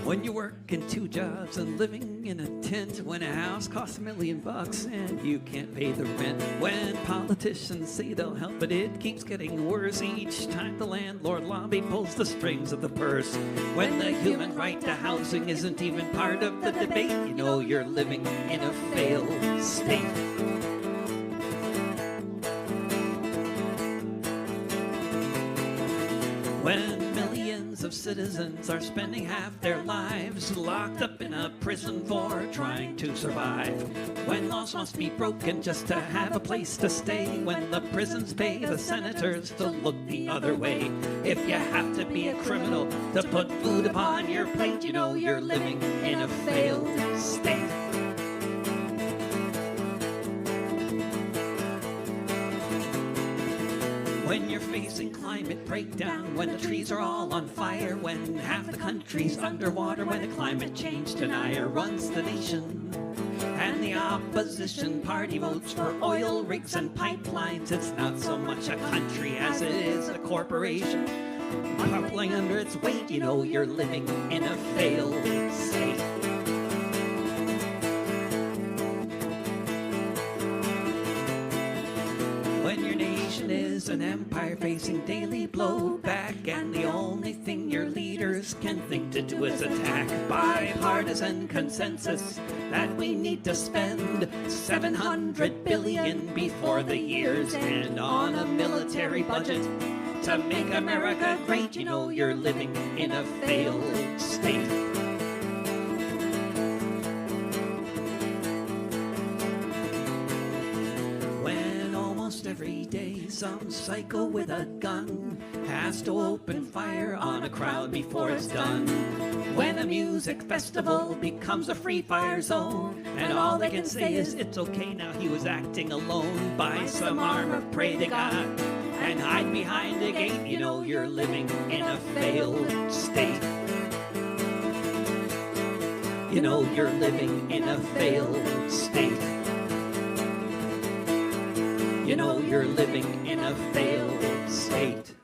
When you're working 2 jobs and living in a tent, when a house costs $1 million and you can't pay the rent, when politicians say they'll help but it keeps getting worse each time the landlord lobby pulls the strings of the purse, when the human right to housing isn't even part of the debate, you know you're living in a failed state. When millions of citizens are spending half their lives locked up in a prison for trying to survive, when laws must be broken just to have a place to stay, when the prisons pay the senators to look the other way, if you have to be a criminal to put food upon your plate, you know you're living in a failed state. When you're facing climate breakdown, when the trees are all on fire, when half the country's underwater, when a climate change denier runs the nation, and the opposition party votes for oil rigs and pipelines, it's not so much a country as it is a corporation buckling under its weight, you know you're living in a failed state. When your nation is an empire facing daily blowback, and the only thing your leaders can think to do is attack, bipartisan consensus that we need to spend $700 billion before the year's end on a military budget to make America great, you know you're living in a failed state. Every day some psycho with a gun has to open fire on a crowd before it's done. When a music festival becomes a free fire zone, and all they can say is it's okay now, he was acting alone. Buy some armor, pray to God, and hide behind a gate, you know you're living in a failed state. You know you're living in a failed state. You know you're living in a failed state.